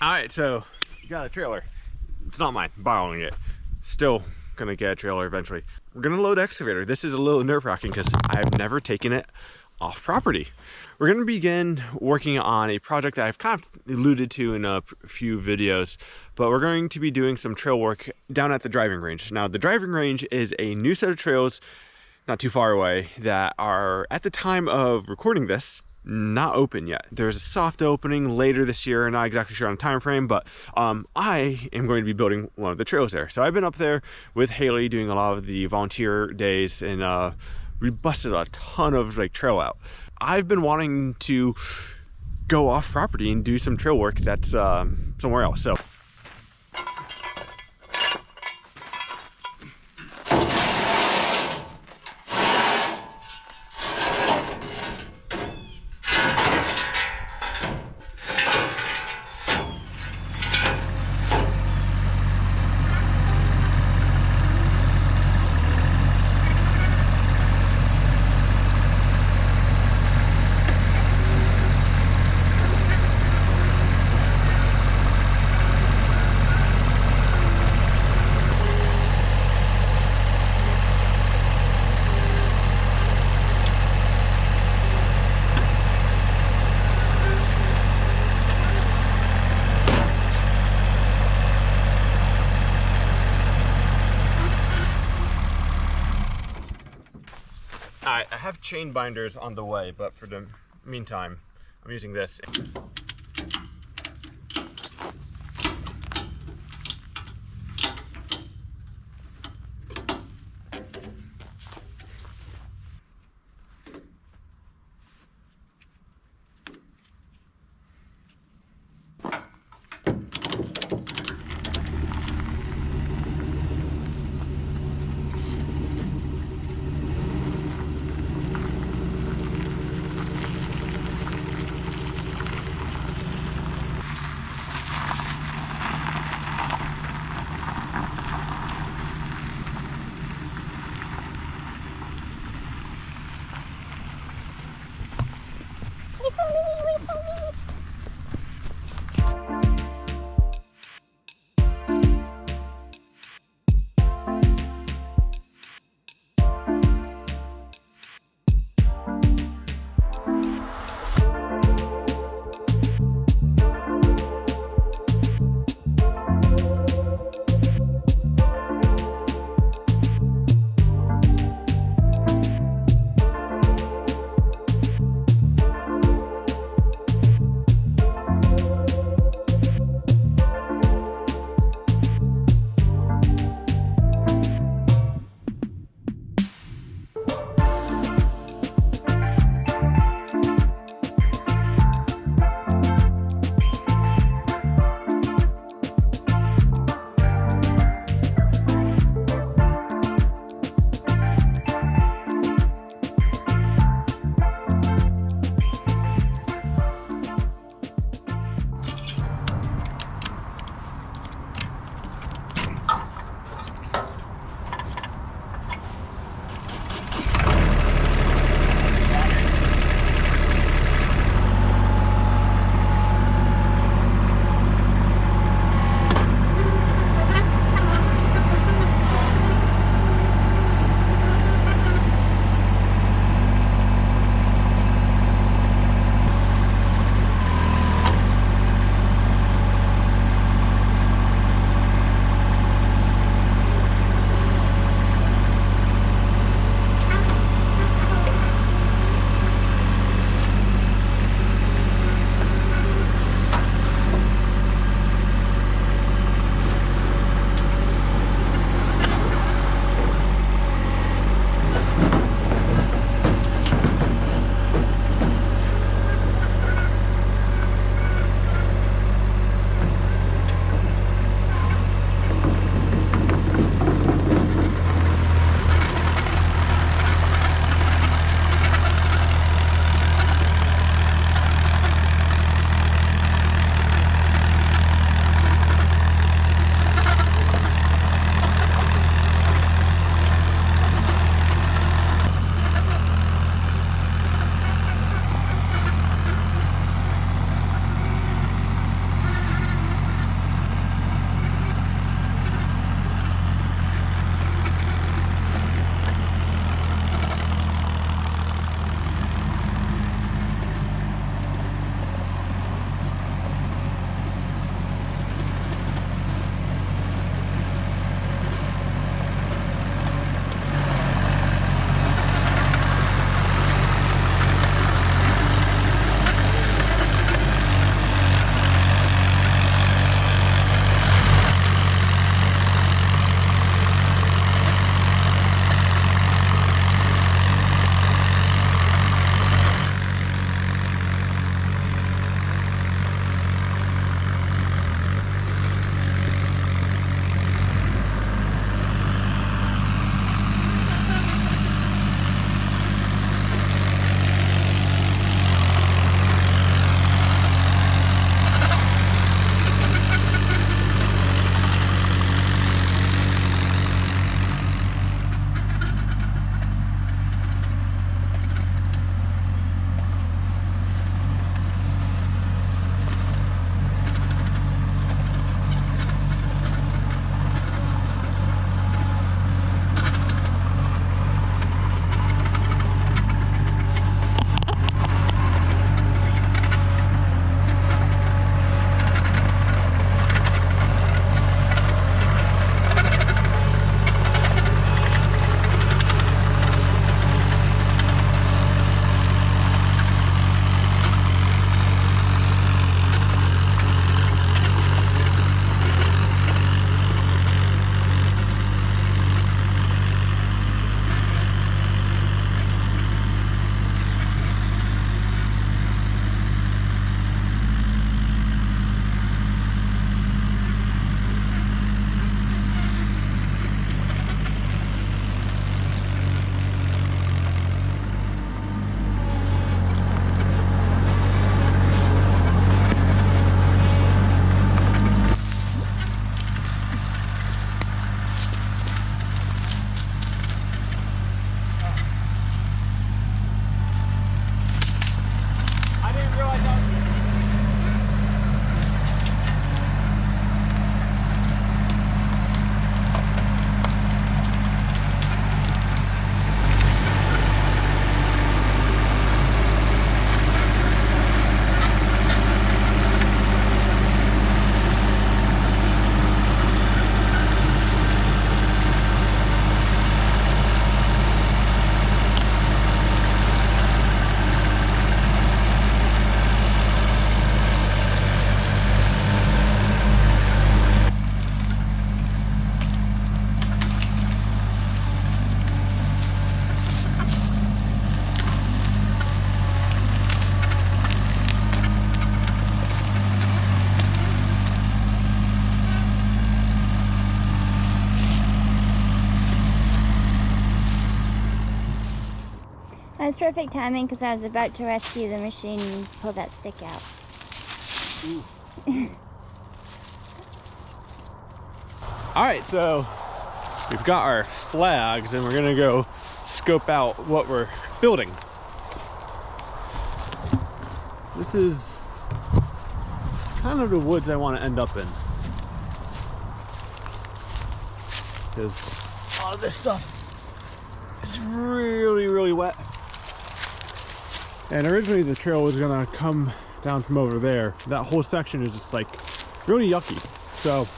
All right, so you got a trailer. It's not mine, I'm borrowing it. Still gonna get a trailer eventually. We're gonna load excavator. This is a little nerve-wracking because I've never taken it off property. We're gonna begin working on a project that I've kind of alluded to in a few videos, but we're going to be doing some trail work down at the driving range. Now, the driving range is a new set of trails not too far away that are, at the time of recording this, not open yet. There's a soft opening later this year, not exactly sure on a time frame, but I am going to be building one of the trails there. So I've been up there with Haley doing a lot of the volunteer days, and we busted a ton of like trail out. I've been wanting to go off property and do some trail work that's somewhere else. So I have chain binders on the way, but for the meantime, I'm using this. was perfect timing because I was about to rescue the machine and pull that stick out. All right, so we've got our flags and we're gonna go scope out what we're building. This is kind of the woods I want to end up in, because a lot of this stuff is really wet. And originally the trail was gonna come down from over there. That whole section is just like really yucky. So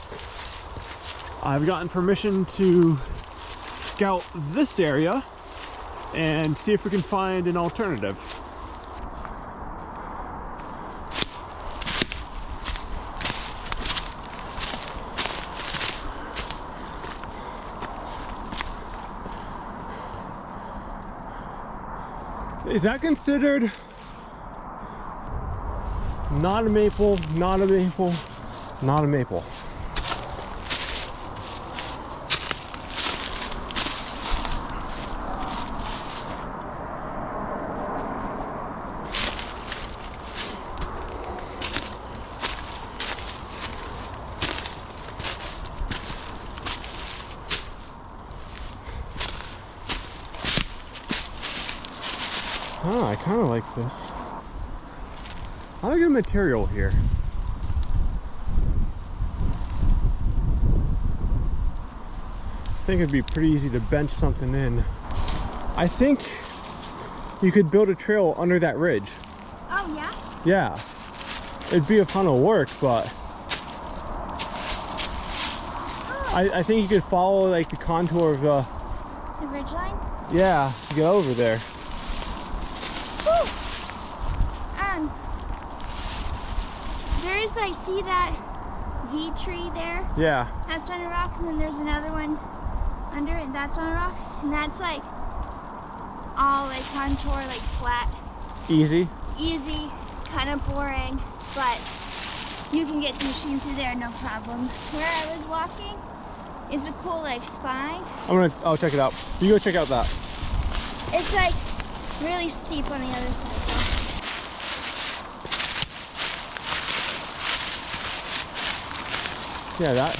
I've gotten permission to scout this area and see if we can find an alternative. Is that considered not a maple, not a maple, not a maple? Oh, I kind of like this. I like the material here. I think it'd be pretty easy to bench something in. I think you could build a trail under that ridge. Oh, yeah? Yeah. It'd be a ton of work, but I think you could follow like the contour of the ridge line? Yeah, to get over there. There's like, see that V tree there? Yeah. That's on a rock, and then there's another one under it, that's on a rock, and that's like all like contour, like flat. Easy? Easy, kind of boring, but you can get the machine through there, no problem. Where I was walking is a cool like spine. I'll check it out. You go check out that. It's like really steep on the other side. Yeah, that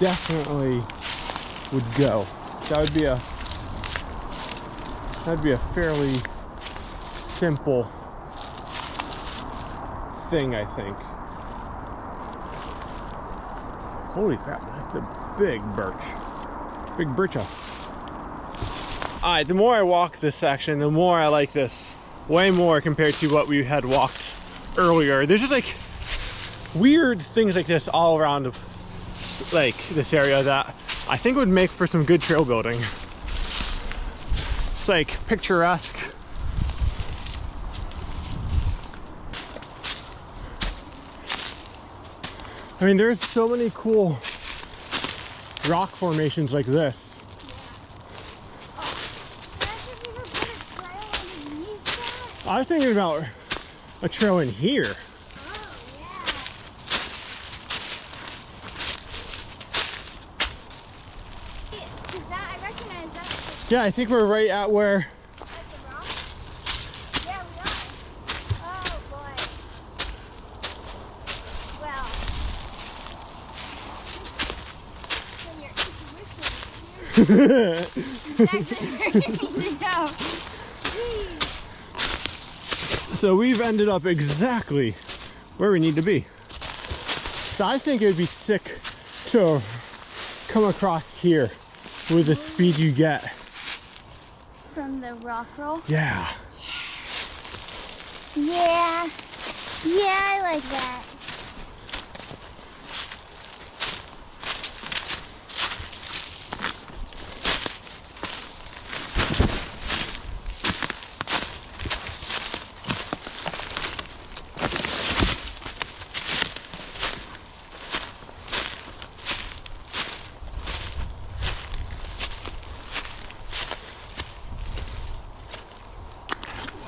definitely would go. That'd be a fairly simple thing, I think. Holy crap, that's a big birch. Big bircha. Alright, the more I walk this section, the more I like this. Way more compared to what we had walked earlier. There's just like weird things like this all around like this area that I think would make for some good trail building. It's like picturesque. I mean, there's so many cool rock formations like this. I was thinking about a trail in here. Yeah, I think we're right at where. At the rock? Yeah, we are. Oh boy. Well, when your intuition is exactly where you need to go. So we've ended up exactly where we need to be. So I think it would be sick to come across here with the speed you get. From the rock roll? Yeah. Yeah. Yeah, I like that.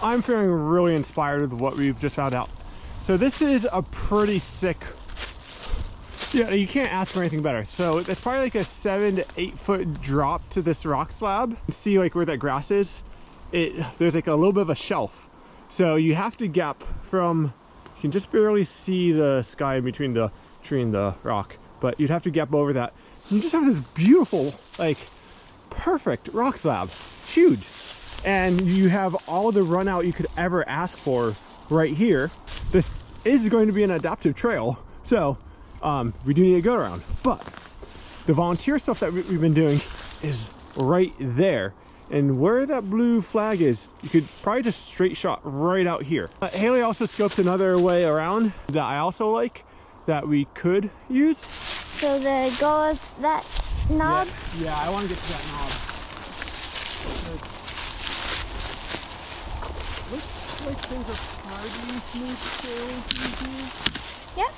I'm feeling really inspired with what we've just found out. So this is a pretty sick, yeah, you can't ask for anything better. So it's probably like a 7 to 8 foot drop to this rock slab. See like where that grass is. there's like a little bit of a shelf. So you have to gap from, you can just barely see the sky between the tree and the rock, but you'd have to gap over that. And you just have this beautiful, like, perfect rock slab. It's huge. And you have all the run out you could ever ask for right here. This is going to be an adaptive trail, so we do need a go around. But the volunteer stuff that we've been doing is right there. And where that blue flag is, you could probably just straight shot right out here. Haley also scoped another way around that I also like, that we could use. So the goal is that knob? Yeah, I want to get to that knob. Looks like things are pretty smooth sailing through here. Yep.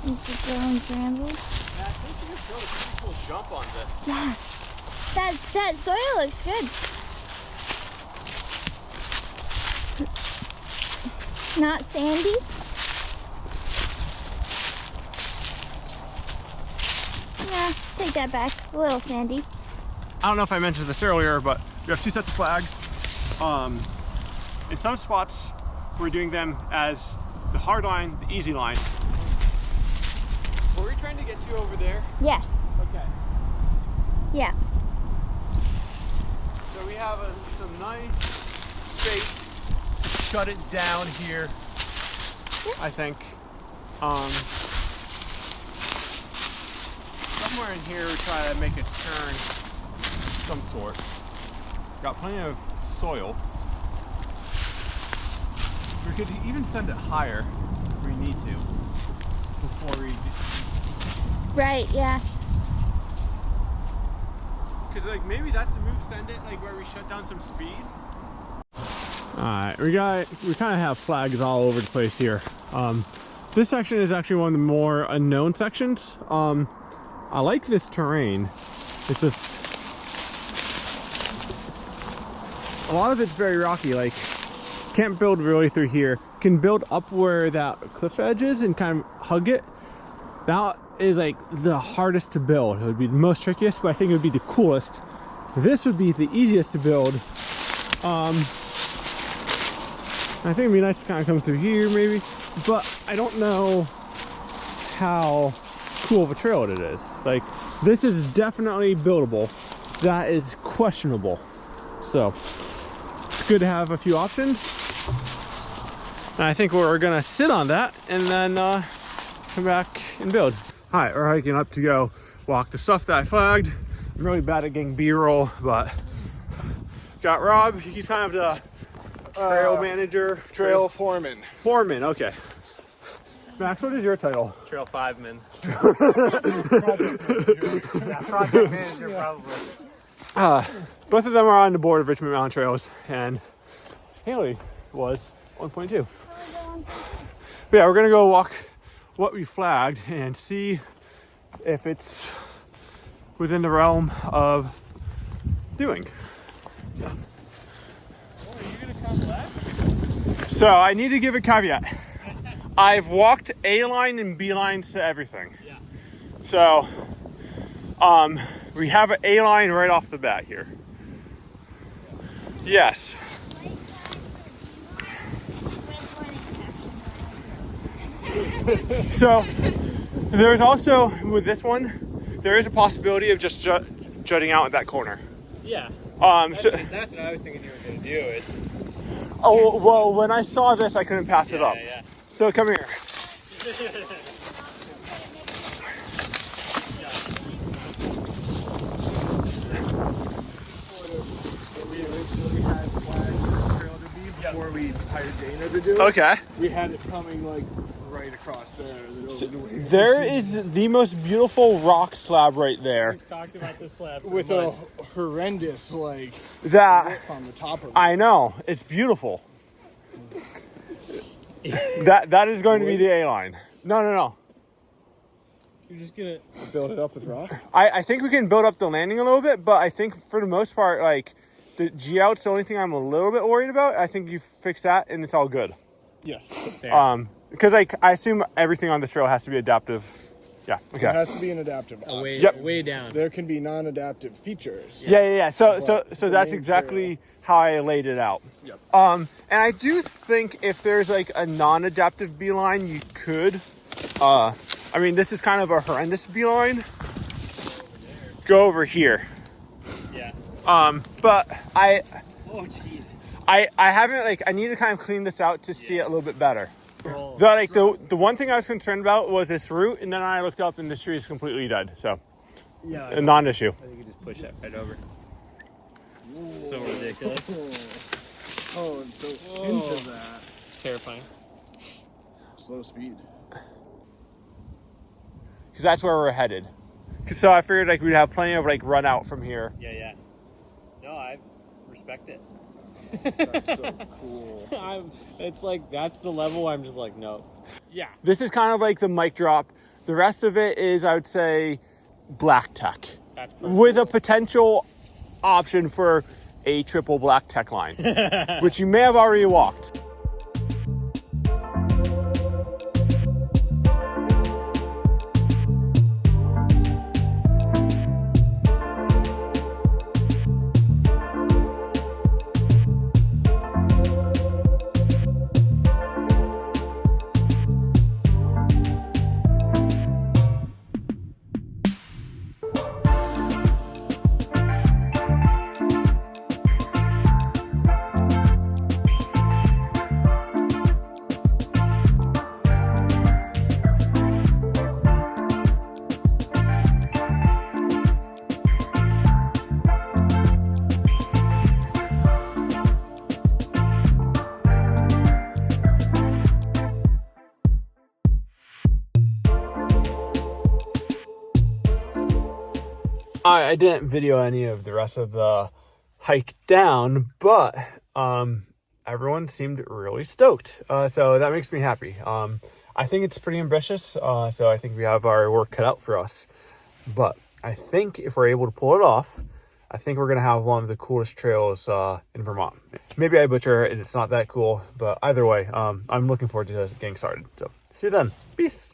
It's a growing bramble. Yeah, I think you just got a pretty cool jump on this. Yeah. That soil looks good. Not sandy. Yeah, take that back. A little sandy. I don't know if I mentioned this earlier, but we have two sets of flags. In some spots, we're doing them as the hard line, the easy line. Were we trying to get you over there? Yes. Okay. Yeah. So we have some nice space to shut it down here, I think. Somewhere in here we try to make a turn of some sort. Got plenty of soil. We could even send it higher if we need to before we Right, yeah. because like maybe that's the move, send it like where we shut down some speed. Alright, we kind of have flags all over the place here. This section is actually one of the more unknown sections. I like this terrain. It's just a lot of it's very rocky, like can't build really through here. Can build up where that cliff edge is and kind of hug it. That is like the hardest to build. It would be the most trickiest, but I think it would be the coolest. This would be the easiest to build. I think it'd be nice to kind of come through here maybe, but I don't know how cool of a trail it is. Like, this is definitely buildable. That is questionable. So it's good to have a few options. And I think we're gonna sit on that and then come back and build. All right, we're hiking up to go walk the stuff that I flagged. I'm really bad at getting B-roll, but got Rob. He's kind of the trail manager, trail foreman. Foreman, okay. Max, what is your title? Trail fiveman. Project manager. Yeah, project manager probably. Both of them are on the board of Richmond Mountain Trails, and Haley was 1.2. But yeah, we're gonna go walk what we flagged and see if it's within the realm of doing. Yeah. So I need to give a caveat. I've walked A line and B lines to everything. Yeah. So we have an A line right off the bat here. Yes. So there's also, with this one, there is a possibility of just jutting out at that corner. Yeah. So That's what I was thinking you were going to do. It's, oh, well, when I saw this, I couldn't pass it up. yeah. So come here. We originally had flags for the trail to be before we hired Dana to do it. Okay. We had it coming like right across there. There is the most beautiful rock slab right there. We've talked about this slab for With a months. horrendous like That lip on the top of it. I know, it's beautiful. That is going to be the A line. No. You're just going to... Build it up with rock. I think we can build up the landing a little bit, but I think for the most part, like the G out's the only thing I'm a little bit worried about. I think you fix that and it's all good. Yes. Fair. Because like I assume everything on this trail has to be adaptive Yeah. It Okay. has to be an adaptive option. Way, Yep. way down. There can be non-adaptive features. Yeah. So But the that's main exactly how I laid it out. Yep. And I do think if there's like a non-adaptive beeline, you could. I mean, this is kind of a horrendous beeline. Go over here. Yeah. But I Oh, jeez. haven't like I need to kind of clean this out to see it a little bit better. Roll. The one thing I was concerned about was this root, and then I looked up and this tree is completely dead. So Yeah. a non-issue. I think you just push that right over. So ridiculous. Oh, and so into that. It's terrifying. Slow speed. Because that's where we're headed. So I figured like we'd have plenty of like run out from here. Yeah. No, I respect it. That's so cool. It's like, that's the level I'm just like, no. Yeah. This is kind of like the mic drop. The rest of it is, I would say, black tech. That's perfect. With a potential option for a triple black tech line, which you may have already walked. I didn't video any of the rest of the hike down, but everyone seemed really stoked. So that makes me happy. I think it's pretty ambitious. So I think we have our work cut out for us. But I think if we're able to pull it off, I think we're going to have one of the coolest trails in Vermont. Maybe I butcher it and it's not that cool, but either way, I'm looking forward to getting started. So see you then. Peace.